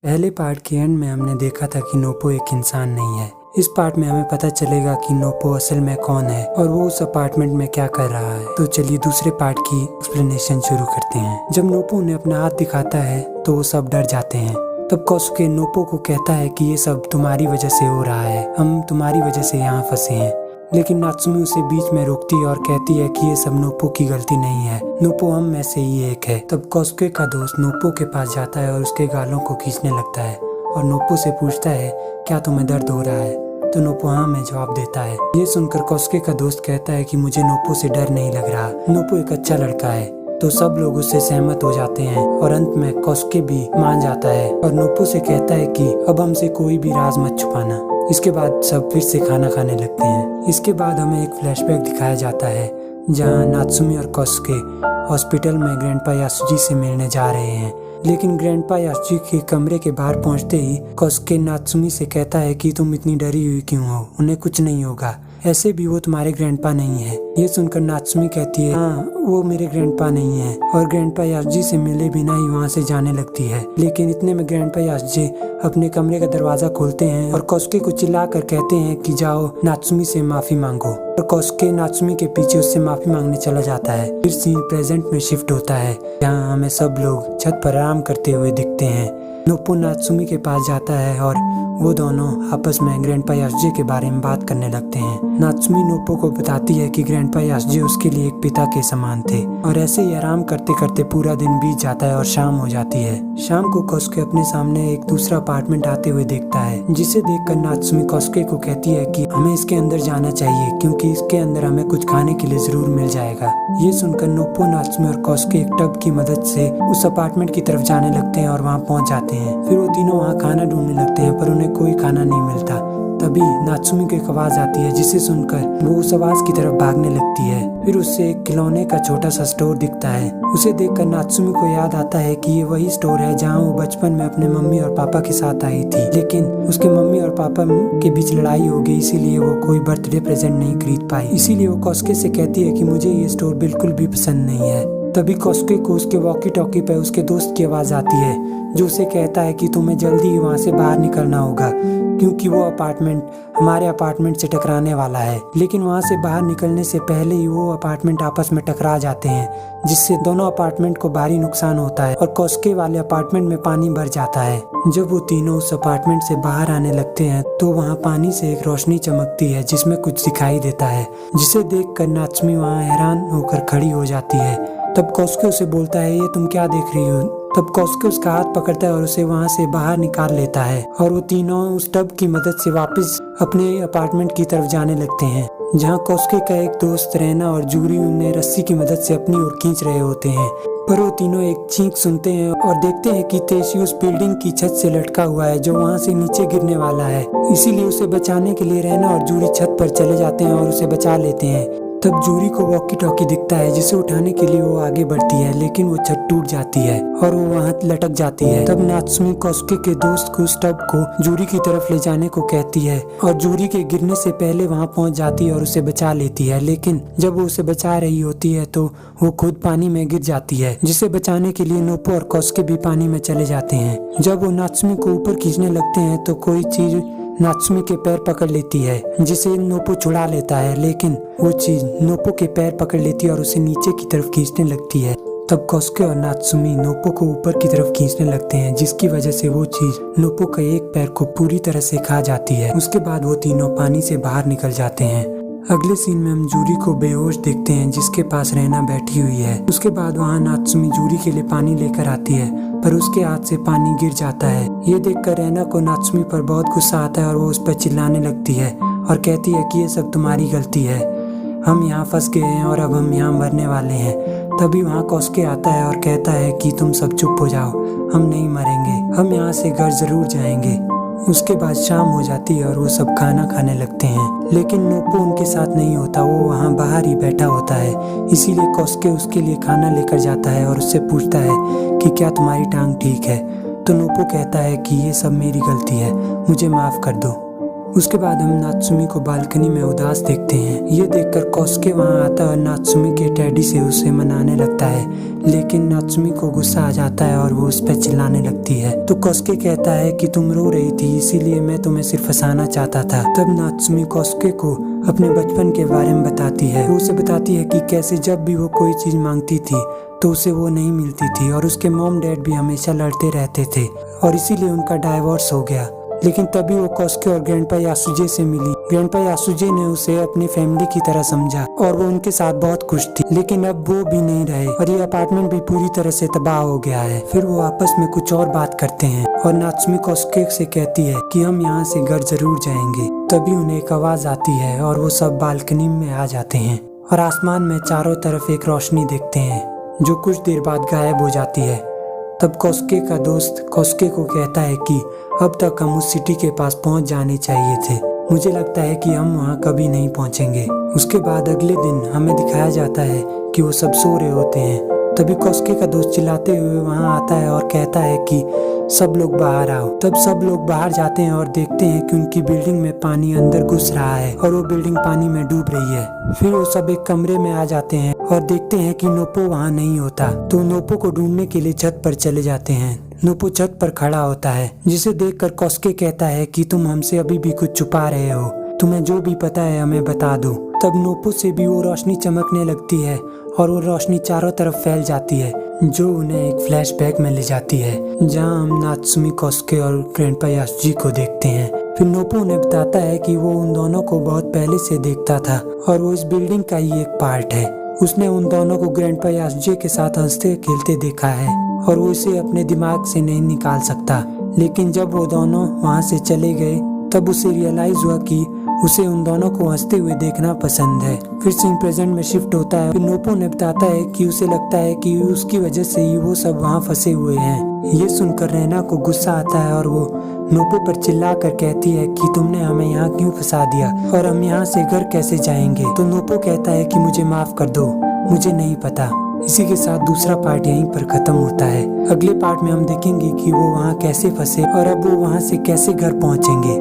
पहले पार्ट के एंड में हमने देखा था कि नोपो एक इंसान नहीं है। इस पार्ट में हमें पता चलेगा कि नोपो असल में कौन है और वो उस अपार्टमेंट में क्या कर रहा है। तो चलिए दूसरे पार्ट की एक्सप्लेनेशन शुरू करते हैं। जब नोपो उन्हें अपना हाथ दिखाता है तो वो सब डर जाते हैं। तब कोसुके नोपो को कहता है कि ये सब तुम्हारी वजह से हो रहा है, हम तुम्हारी वजह से यहाँ फंसे हैं। लेकिन नात्सुमी उसे बीच में रोकती है और कहती है कि ये सब नोपो की गलती नहीं है, नोपो हम में से ही एक है। तब कोसुके का दोस्त नोपो के पास जाता है और उसके गालों को खींचने लगता है और नोपो से पूछता है क्या तुम्हें दर्द हो रहा है। तो नोपो हाँ में जवाब देता है। ये सुनकर कोसुके का दोस्त कहता है कि मुझे नोपो से डर नहीं लग रहा, नोपो एक अच्छा लड़का है। तो सब लोग उससे सहमत हो जाते हैं और अंत में कोसुके भी मान जाता है और नोपो से कहता है कि अब हमसे कोई भी राज मत छुपाना। इसके बाद सब फिर से खाना खाने लगते हैं। इसके बाद हमें एक फ्लैशबैक दिखाया जाता है जहां नात्सुमी और कोसुके हॉस्पिटल में ग्रैंडपा यासुजी से मिलने जा रहे हैं। लेकिन ग्रैंडपा यासुजी के कमरे के बाहर पहुंचते ही कोसुके नात्सुमी से कहता है कि तुम इतनी डरी हुई क्यों हो, उन्हें कुछ नहीं होगा, ऐसे भी वो तुम्हारे ग्रैंडपा नहीं है। ये सुनकर नात्सुमी कहती है हाँ वो मेरे ग्रैंडपा नहीं है और ग्रैंडपा यासुजी से मिले बिना ही वहाँ से जाने लगती है। लेकिन इतने में ग्रैंडपा यासुजी अपने कमरे का दरवाजा खोलते हैं और कोसुके को चिल्ला कर कहते हैं कि जाओ नात्सुमी से माफी मांगो। और कोसुके नात्सुमी के पीछे उससे माफी मांगने चला जाता है। फिर सीन प्रेजेंट में शिफ्ट होता है जहाँ हमें सब लोग छत पर आराम करते हुए दिखते हैं। नोपो नात्सुमी के पास जाता है और वो दोनों आपस में ग्रैंडपा यासुजी के बारे में बात करने लगते हैं। नात्सुमी नोपो को बताती है कि ग्रैंडपा यासुजी उसके लिए एक पिता के समान थे और ऐसे ही आराम करते करते पूरा दिन बीत जाता है और शाम हो जाती है। शाम को कोसुके अपने सामने एक दूसरा अपार्टमेंट आते हुए देखता है, जिसे देखकर नात्सुमी कोसुके को कहती है कि हमें इसके अंदर जाना चाहिए क्योंकि इसके अंदर हमें कुछ खाने के लिए जरूर मिल जाएगा। ये सुनकर नोपो नात्सुमी और कोसुके एक टब की मदद से उस अपार्टमेंट की तरफ जाने लगते हैं और वहाँ पहुँच जाते हैं। फिर वो तीनों वहाँ खाना ढूंढने लगते हैं पर उन्हें कोई खाना नहीं मिलता। तभी नात्सुमी को एक आवाज आती है जिसे सुनकर वो उस आवाज की तरफ भागने लगती है। फिर उससे एक खिलौने का छोटा सा स्टोर दिखता है। उसे देखकर नात्सुमी को याद आता है कि ये वही स्टोर है जहाँ वो बचपन में अपने मम्मी और पापा के साथ आई थी। लेकिन उसके मम्मी और पापा के बीच लड़ाई हो गई, इसीलिए वो कोई बर्थडे प्रेजेंट नहीं खरीद पाई। इसीलिए वो कोसुके से कहती है कि मुझे ये स्टोर बिल्कुल भी पसंद नहीं है। तभी कोसुके को उसके वॉकी टॉकी पे उसके दोस्त की आवाज आती है जो उसे कहता है कि तुम्हें जल्दी ही वहाँ से बाहर निकलना होगा क्योंकि वो अपार्टमेंट हमारे अपार्टमेंट से टकराने वाला है। लेकिन वहाँ से बाहर निकलने से पहले ही वो अपार्टमेंट आपस में टकरा जाते हैं जिससे दोनों अपार्टमेंट को भारी नुकसान होता है और कोसुके वाले अपार्टमेंट में पानी भर जाता है। जब वो तीनों उस अपार्टमेंट से बाहर आने लगते हैं तो वहाँ पानी से एक रोशनी चमकती है जिसमें कुछ दिखाई देता है, जिसे देखकर नात्सुमी वहाँ हैरान होकर खड़ी हो जाती है। तब कोसुके उसे बोलता है ये तुम क्या देख रही हो। तब कोसुके उसका हाथ पकड़ता है और उसे वहाँ से बाहर निकाल लेता है और वो तीनों उस टब की मदद से वापस अपने अपार्टमेंट की तरफ जाने लगते हैं जहाँ कोसुके का एक दोस्त रैना और जूरी उन्हें रस्सी की मदद से अपनी ओर खींच रहे होते हैं। पर वो तीनों एक चीख सुनते हैं और देखते हैं कि तेशी उस बिल्डिंग की छत से लटका हुआ है जो वहाँ से नीचे गिरने वाला है। इसीलिए उसे बचाने के लिए रैना और जूरी छत पर चले जाते हैं और उसे बचा लेते हैं। तब जूरी को वॉकी टॉकी दिखता है जिसे उठाने के लिए वो आगे बढ़ती है लेकिन वो छत टूट जाती है और वो वहाँ लटक जाती है। तब नात्सुमी कोसुके के दोस्त को उस टब को जूरी की तरफ ले जाने को कहती है और जूरी के गिरने से पहले वहाँ पहुँच जाती है और उसे बचा लेती है। लेकिन जब वो उसे बचा रही होती है तो वो खुद पानी में गिर जाती है, जिसे बचाने के लिए नोपो और कोसुके भी पानी में चले जाते हैं। जब वो नात्सुमी को ऊपर खींचने लगते हैं तो कोई चीज नात्सुमी के पैर पकड़ लेती है जिसे नोपो छुड़ा लेता है, लेकिन वो चीज नोपो के पैर पकड़ लेती है और उसे नीचे की तरफ खींचने लगती है। तब कोसुके और नात्सुमी नोपो को ऊपर की तरफ खींचने लगते हैं जिसकी वजह से वो चीज नोपो के एक पैर को पूरी तरह से खा जाती है। उसके बाद वो तीनों पानी से बाहर निकल जाते हैं। अगले सीन में हम जूरी को बेहोश देखते हैं जिसके पास रैना बैठी हुई है। उसके बाद वहाँ नात्सुमी जूरी के लिए पानी लेकर आती है पर उसके हाथ से पानी गिर जाता है। ये देखकर रैना को नात्सुमी पर बहुत गुस्सा आता है और वो उस पर चिल्लाने लगती है और कहती है कि ये सब तुम्हारी गलती है, हम यहाँ फंस गए हैं और अब हम यहाँ मरने वाले हैं। तभी वहाँ कोसुके आता है और कहता है कि तुम सब चुप हो जाओ, हम नहीं मरेंगे, हम यहाँ से घर जरूर जाएंगे। उसके बाद शाम हो जाती है और वो सब खाना खाने लगते हैं। लेकिन नोपो उनके साथ नहीं होता, वो वहाँ बाहर ही बैठा होता है। इसीलिए कोसुके उसके लिए खाना लेकर जाता है और उससे पूछता है कि क्या तुम्हारी टांग ठीक है। तो नोपो कहता है कि ये सब मेरी गलती है, मुझे माफ कर दो। उसके बाद हम नात्सुमी को बालकनी में उदास देखते हैं। ये देखकर कोस्के वहाँ आता है और नात्सुमी के टेडी से उसे मनाने लगता है, लेकिन नात्सुमी को गुस्सा आ जाता है और वो उस पर चिल्लाने लगती है। तो कोस्के कहता है कि तुम रो रही थी, इसीलिए मैं तुम्हें सिर्फ फंसाना चाहता था। तब नात्सुमी कोस्के को अपने बचपन के बारे में बताती है। वो उसे बताती है कि कैसे जब भी वो कोई चीज मांगती थी तो उसे वो नहीं मिलती थी और उसके मॉम डैड भी हमेशा लड़ते रहते थे और इसीलिए उनका डाइवोर्स हो गया। लेकिन तभी वो कोस्के और ग्रैंडपा यासुजे से मिली। ग्रैंडपा यासुजे ने उसे अपनी फैमिली की तरह समझा और वो उनके साथ बहुत खुश थी, लेकिन अब वो भी नहीं रहे और ये अपार्टमेंट भी पूरी तरह से तबाह हो गया है। फिर वो आपस में कुछ और बात करते हैं और नात्सुमी कोस्के से कहती है कि हम यहाँ से घर जरूर जाएंगे। तभी उन्हें एक आवाज आती है और वो सब बालकनी में आ जाते हैं और आसमान में चारों तरफ एक रोशनी देखते हैं जो कुछ देर बाद गायब हो जाती है। तब कोस्के का दोस्त कोस्के को कहता है कि अब तक हम उस सिटी के पास पहुंच जाने चाहिए थे। मुझे लगता है कि हम वहां कभी नहीं पहुंचेंगे। उसके बाद अगले दिन हमें दिखाया जाता है कि वो सब सो रहे होते हैं। तभी कोस्के का दोस्त चिल्लाते हुए वहां आता है और कहता है कि सब लोग बाहर आओ। तब सब लोग बाहर जाते हैं और देखते हैं कि उनकी बिल्डिंग में पानी अंदर घुस रहा है और वो बिल्डिंग पानी में डूब रही है। फिर वो सब एक कमरे में आ जाते हैं और देखते हैं कि नोपो वहाँ नहीं होता। तो नोपो को ढूंढने के लिए छत पर चले जाते हैं। नोपो छत पर खड़ा होता है, जिसे देखकर कोस्के कहता है कि तुम हमसे अभी भी कुछ छुपा रहे हो, तुम्हें जो भी पता है हमें बता दो। तब नोपो से भी वो रोशनी चमकने लगती है और वो रोशनी चारों तरफ फैल जाती है, जो उन्हें एक फ्लैशबैक में ले जाती है, जहां हम नात्सुमी कोस्के और ग्रैंडपा यासुजी को देखते हैं। फिर नोपो उन्हें बताता है कि वो उन दोनों को बहुत पहले से देखता था और वो इस बिल्डिंग का ही एक पार्ट है। उसने उन दोनों को ग्रैंडपा यासुजी के साथ हंसते खेलते देखा है और वो इसे अपने दिमाग से नहीं निकाल सकता। लेकिन जब वो दोनों वहाँ से चले गए तब उसे रियलाइज हुआ कि उसे उन दोनों को हंसते हुए देखना पसंद है। फिर सीन प्रेजेंट में शिफ्ट होता है। फिर नोपो ने बताता है कि उसे लगता है कि उसकी वजह से ही वो सब वहाँ फंसे हुए हैं। ये सुनकर रैना को गुस्सा आता है और वो नोपो पर चिल्ला कर कहती है कि तुमने हमें यहाँ क्यों फंसा दिया और हम यहाँ से घर कैसे जाएंगे। तो नोपो कहता है कि मुझे माफ कर दो, मुझे नहीं पता। इसी के साथ दूसरा पार्ट यहीं पर खत्म होता है। अगले पार्ट में हम देखेंगे कि वो वहाँ कैसे फंसे और अब वो वहाँ से कैसे घर पहुँचेंगे।